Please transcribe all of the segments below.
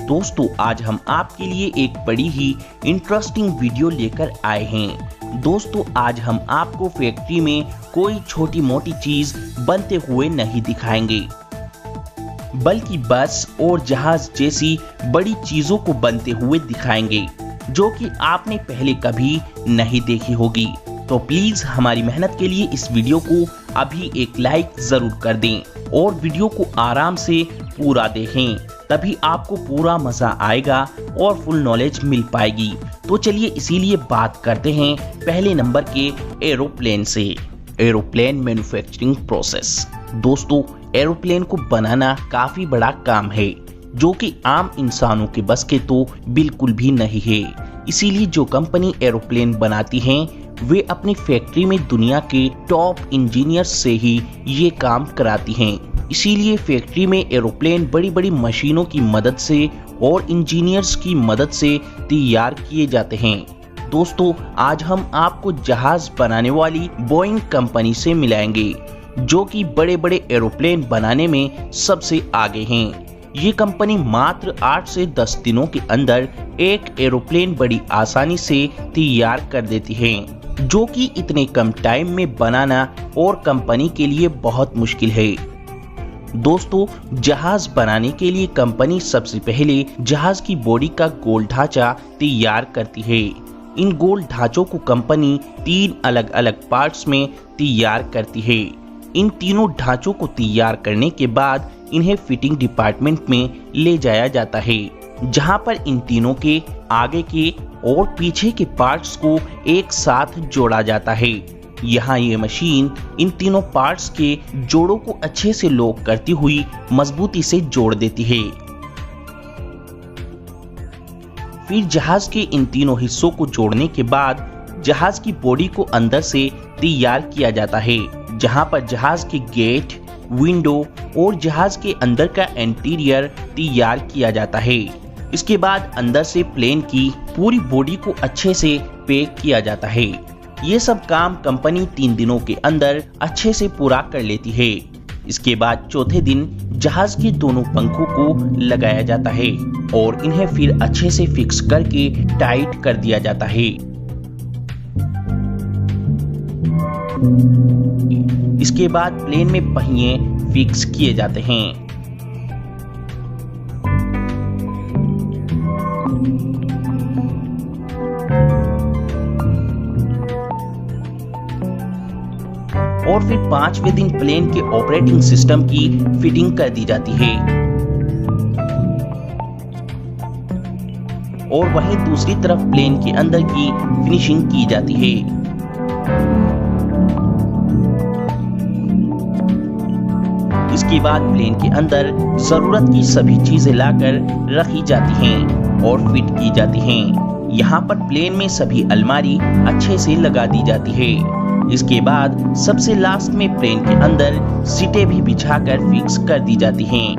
दोस्तों आज हम आपके लिए एक बड़ी ही इंटरेस्टिंग वीडियो लेकर आए हैं। दोस्तों आज हम आपको फैक्ट्री में कोई छोटी मोटी चीज बनते हुए नहीं दिखाएंगे, बल्कि बस और जहाज जैसी बड़ी चीजों को बनते हुए दिखाएंगे जो कि आपने पहले कभी नहीं देखी होगी। तो प्लीज हमारी मेहनत के लिए इस वीडियो को अभी एक लाइक जरूर कर दें और वीडियो को आराम से पूरा देखें, तभी आपको पूरा मजा आएगा और फुल नॉलेज मिल पाएगी। तो चलिए इसीलिए बात करते हैं पहले नंबर के एरोप्लेन से। Aeroplane manufacturing process. दोस्तों एरोप्लेन को बनाना काफी बड़ा काम है जो कि आम इंसानों के बस के तो बिल्कुल भी नहीं है। इसीलिए जो कंपनी एरोप्लेन बनाती हैं वे अपनी फैक्ट्री में दुनिया के टॉप इंजीनियर्स से ही ये काम कराती हैं। इसीलिए फैक्ट्री में एरोप्लेन बड़ी बड़ी मशीनों की मदद से और इंजीनियर्स की मदद से तैयार किए जाते हैं। दोस्तों आज हम आपको जहाज बनाने वाली बोइंग कंपनी से मिलाएंगे जो कि बड़े बड़े एरोप्लेन बनाने में सबसे आगे हैं। ये कंपनी मात्र 8 से 10 दिनों के अंदर एक एरोप्लेन बड़ी आसानी से तैयार कर देती है, जो कि इतने कम टाइम में बनाना और कंपनी के लिए बहुत मुश्किल है। दोस्तों जहाज बनाने के लिए कंपनी सबसे पहले जहाज की बॉडी का गोल ढांचा तैयार करती है। इन गोल ढांचों को कंपनी 3 अलग अलग पार्ट्स में तैयार करती है। इन तीनों ढांचों को तैयार करने के बाद इन्हें फिटिंग डिपार्टमेंट में ले जाया जाता है, जहां पर इन तीनों के आगे के और पीछे के पार्ट्स को एक साथ जोड़ा जाता है। यहाँ ये मशीन इन तीनों पार्ट्स के जोड़ों को अच्छे से लॉक करती हुई मजबूती से जोड़ देती है। फिर जहाज के इन तीनों हिस्सों को जोड़ने के बाद जहाज की बॉडी को अंदर से तैयार किया जाता है, जहां पर जहाज के गेट, विंडो और जहाज के अंदर का इंटीरियर तैयार किया जाता है। इसके बाद अंदर से प्लेन की पूरी बॉडी को अच्छे से पैक किया जाता है। ये सब काम कंपनी 3 दिनों के अंदर अच्छे से पूरा कर लेती है। इसके बाद चौथे दिन जहाज के दोनों पंखों को लगाया जाता है और इन्हें फिर अच्छे से फिक्स करके टाइट कर दिया जाता है। इसके बाद प्लेन में पहिए फिक्स किए जाते हैं। और फिर 5वें दिन प्लेन के ऑपरेटिंग सिस्टम की फिटिंग कर दी जाती है और वहीं दूसरी तरफ प्लेन के अंदर की फिनिशिंग की जाती है। इसके बाद प्लेन के अंदर जरूरत की सभी चीजें लाकर रखी जाती हैं और फिट की जाती हैं। यहाँ पर प्लेन में सभी अलमारी अच्छे से लगा दी जाती है। इसके बाद सबसे लास्ट में प्लेन के अंदर सीटें भी बिछाकर फिक्स कर दी जाती हैं।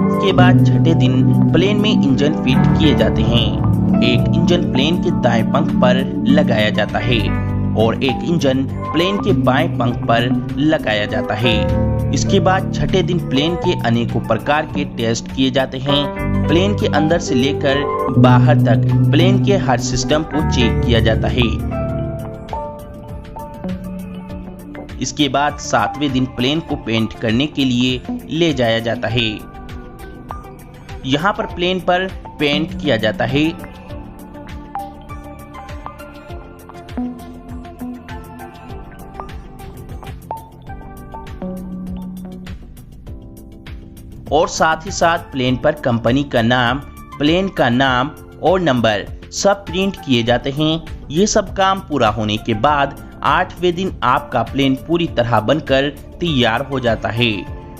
इसके बाद छठे दिन प्लेन में इंजन फिट किए जाते हैं। एक इंजन प्लेन के दाएं पंख पर लगाया जाता है और एक इंजन प्लेन के बाएं पंख पर लगाया जाता है। इसके बाद छठे दिन प्लेन के अनेकों प्रकार के टेस्ट किए जाते हैं। प्लेन के अंदर से लेकर बाहर तक प्लेन के हर सिस्टम को चेक किया जाता है। इसके बाद 7वें दिन प्लेन को पेंट करने के लिए ले जाया जाता है। यहाँ पर प्लेन पर पेंट किया जाता है। और साथ ही साथ प्लेन पर कंपनी का नाम, प्लेन का नाम और नंबर सब प्रिंट किए जाते हैं। ये सब काम पूरा होने के बाद 8वें दिन आपका प्लेन पूरी तरह बनकर तैयार हो जाता है।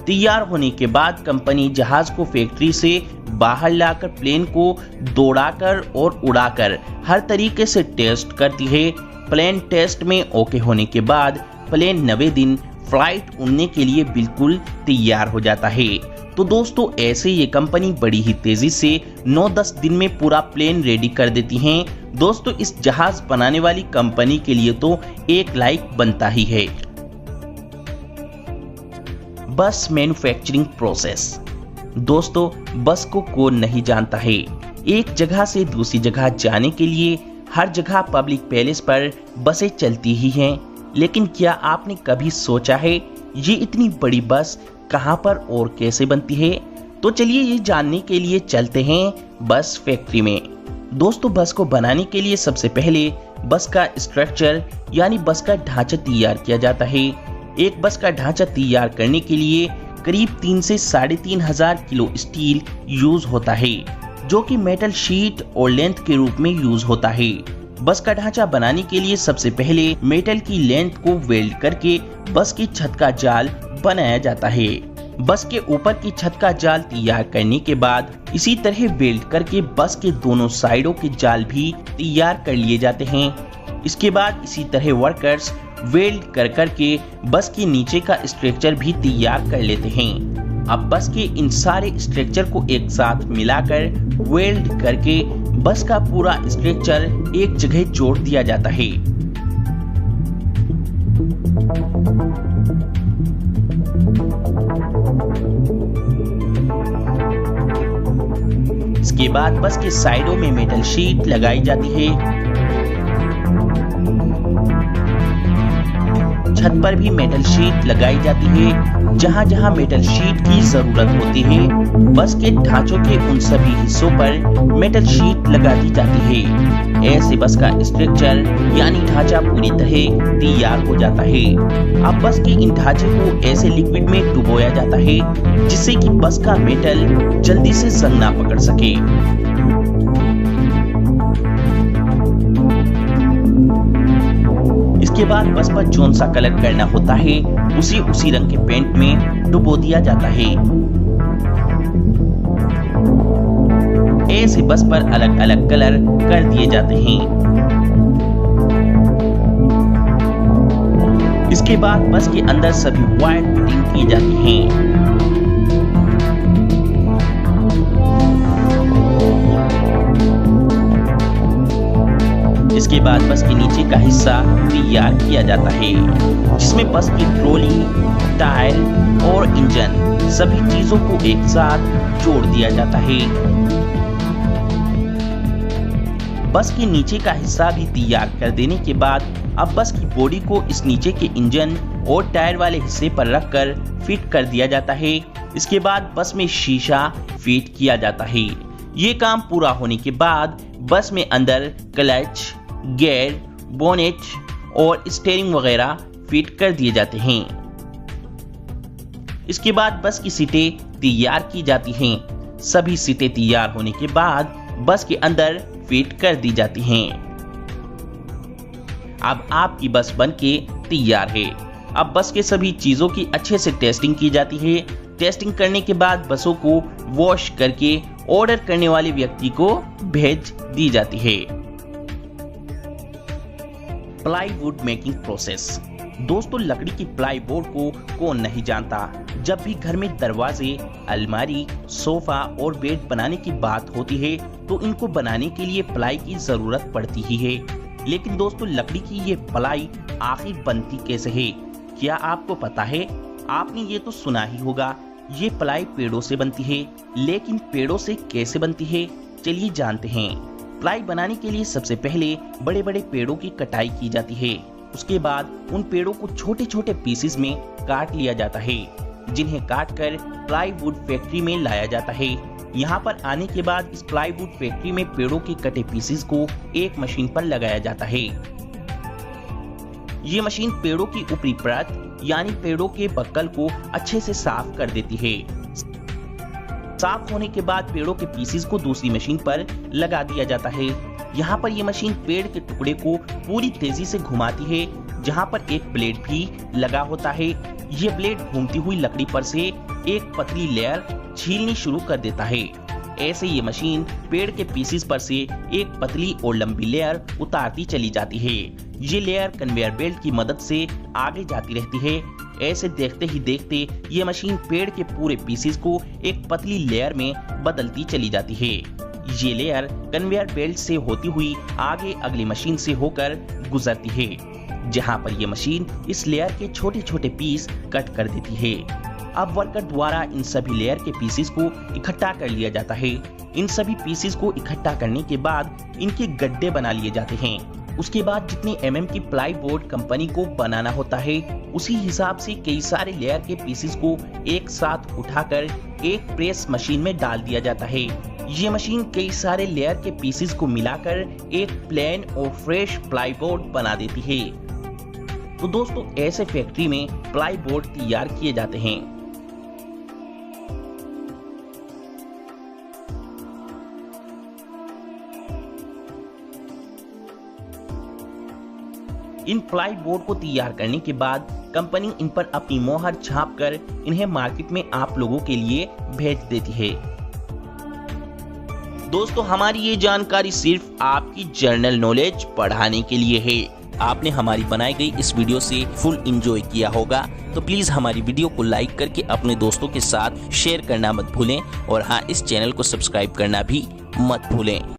तैयार होने के बाद कंपनी जहाज को फैक्ट्री से बाहर लाकर प्लेन को दौड़ाकर और उड़ाकर हर तरीके से टेस्ट करती है। प्लेन टेस्ट में ओके होने के बाद प्लेन 9वें दिन फ्लाइट उड़ने के लिए बिल्कुल तैयार हो जाता है। तो दोस्तों ऐसे ये कंपनी बड़ी ही तेजी से 9-10 दिन में पूरा प्लेन रेडी कर देती हैं। दोस्तों इस जहाज बनाने वाली कंपनी के लिए तो एक लाइक बनता ही है। बस मैन्युफैक्चरिंग प्रोसेस। दोस्तों, बस को कौन नहीं जानता है। एक जगह से दूसरी जगह जाने के लिए हर जगह पब्लिक पैलेस पर बसें चलती ही हैं, लेकिन क्या आपने कभी सोचा है ये इतनी बड़ी बस कहां पर और कैसे बनती है? तो चलिए ये जानने के लिए चलते हैं बस फैक्ट्री में। दोस्तों, बस को बनाने के लिए सबसे पहले बस का स्ट्रक्चर यानी बस का ढांचा तैयार किया जाता है। एक बस का ढांचा तैयार करने के लिए करीब 3 से 3,500 किलो स्टील यूज होता है, जो कि मेटल शीट और लेंथ के रूप में यूज होता है। बस का ढांचा बनाने के लिए सबसे पहले मेटल की लेंथ को वेल्ड करके बस की छत का जाल बनाया जाता है। बस के ऊपर की छत का जाल तैयार करने के बाद इसी तरह वेल्ड करके बस के दोनों साइडों के जाल भी तैयार कर लिए जाते हैं। इसके बाद इसी तरह वर्कर्स वेल्ड कर करके बस के नीचे का स्ट्रक्चर भी तैयार कर लेते हैं। अब बस के इन सारे स्ट्रक्चर को एक साथ मिलाकर वेल्ड करके बस का पूरा स्ट्रक्चर एक जगह जोड़ दिया जाता है। इसके बाद बस के साइडों में मेटल शीट लगाई जाती है। छत पर भी मेटल शीट लगाई जाती है। जहां जहां मेटल शीट की जरूरत होती है, बस के ढांचों के उन सभी हिस्सों पर मेटल शीट लगा दी जाती है। ऐसे बस का स्ट्रक्चर यानी ढांचा पूरी तरह तैयार हो जाता है। अब बस के इन ढांचे को ऐसे लिक्विड में डुबोया जाता है जिससे कि बस का मेटल जल्दी से जंग ना पकड़ सके। इसके बाद बस पर जोन सा कलर करना होता है उसी रंग के पेंट में डुबो दिया जाता है। ऐसे बस पर अलग अलग कलर कर दिए जाते हैं। इसके बाद बस के अंदर सभी वायर फिटिंग की जाती हैं। इसके बाद बस के नीचे का हिस्सा तैयार किया जाता है, जिसमें बस की ट्रॉली, टायर और इंजन सभी चीजों को एक साथ जोड़ दिया जाता है। बस के नीचे का हिस्सा भी तैयार कर देने के बाद अब बस की बॉडी को इस नीचे के इंजन और टायर वाले हिस्से पर रखकर फिट कर दिया जाता है। इसके बाद बस में शीशा फिट किया जाता है। ये काम पूरा होने के बाद बस में अंदर क्लच, गियर, बोनेट और स्टीयरिंग वगैरह फिट कर दिए जाते हैं। इसके बाद बस की सीटें तैयार की जाती हैं। सभी सीटें तैयार होने के बाद बस के अंदर फिट कर दी जाती हैं। अब आपकी बस बनके तैयार है। अब बस के सभी चीजों की अच्छे से टेस्टिंग की जाती है। टेस्टिंग करने के बाद बसों को वॉश करके ऑर्डर करने वाले व्यक्ति को भेज दी जाती है। Plywood making process. दोस्तों, लकड़ी की प्लाई बोर्ड को कौन नहीं जानता। जब भी घर में दरवाजे, अलमारी, सोफा और बेड बनाने की बात होती है तो इनको बनाने के लिए प्लाई की जरूरत पड़ती ही है। लेकिन दोस्तों, लकड़ी की ये प्लाई आखिर बनती कैसे है? क्या आपको पता है? आपने ये तो सुना ही होगा, ये प्लाई पेड़ों से बनती है। लेकिन पेड़ों से कैसे बनती है, चलिए जानते हैं। प्लाई बनाने के लिए सबसे पहले बड़े बड़े पेड़ों की कटाई की जाती है। उसके बाद उन पेड़ों को छोटे छोटे पीसेस में काट लिया जाता है, जिन्हें काटकर प्लाईवुड फैक्ट्री में लाया जाता है। यहाँ पर आने के बाद इस प्लाईवुड फैक्ट्री में पेड़ों के कटे पीसेस को एक मशीन पर लगाया जाता है। ये मशीन पेड़ों की ऊपरी परत यानी पेड़ों के बक्कल को अच्छे से साफ कर देती है। साफ होने के बाद पेड़ों के पीसेस को दूसरी मशीन पर लगा दिया जाता है। यहाँ पर यह मशीन पेड़ के टुकड़े को पूरी तेजी से घुमाती है, जहाँ पर एक ब्लेड भी लगा होता है। ये ब्लेड घूमती हुई लकड़ी पर से एक पतली लेयर छीलनी शुरू कर देता है। ऐसे ये मशीन पेड़ के पीसेस पर से एक पतली और लंबी लेयर उतारती चली जाती है। ये लेयर कन्वेयर बेल्ट की मदद से आगे जाती रहती है। ऐसे देखते ही देखते ये मशीन पेड़ के पूरे पीसेस को एक पतली लेयर में बदलती चली जाती है। ये लेयर कन्वेयर बेल्ट से होती हुई आगे अगली मशीन से होकर गुजरती है, जहां पर ये मशीन इस लेयर के छोटे छोटे पीस कट कर देती है। अब वर्कर द्वारा इन सभी लेयर के पीसेस को इकट्ठा कर लिया जाता है। इन सभी पीसेस को इकट्ठा करने के बाद इनके गड्ढे बना लिए जाते हैं। उसके बाद जितने mm की प्लाई बोर्ड कंपनी को बनाना होता है उसी हिसाब से कई सारे लेयर के पीसेस को एक साथ उठाकर एक प्रेस मशीन में डाल दिया जाता है। ये मशीन कई सारे लेयर के पीसेस को मिलाकर एक प्लेन और फ्रेश प्लाई बोर्ड बना देती है। तो दोस्तों ऐसे फैक्ट्री में प्लाई बोर्ड तैयार किए जाते हैं। इन प्लाई बोर्ड को तैयार करने के बाद कंपनी इन पर अपनी मोहर छापकर इन्हें मार्केट में आप लोगों के लिए भेज देती है। दोस्तों हमारी ये जानकारी सिर्फ आपकी जनरल नॉलेज बढ़ाने के लिए है। आपने हमारी बनाई गई इस वीडियो से फुल एंजॉय किया होगा, तो प्लीज हमारी वीडियो को लाइक करके अपने दोस्तों के साथ शेयर करना मत भूलें और हाँ, इस चैनल को सब्सक्राइब करना भी मत भूलें।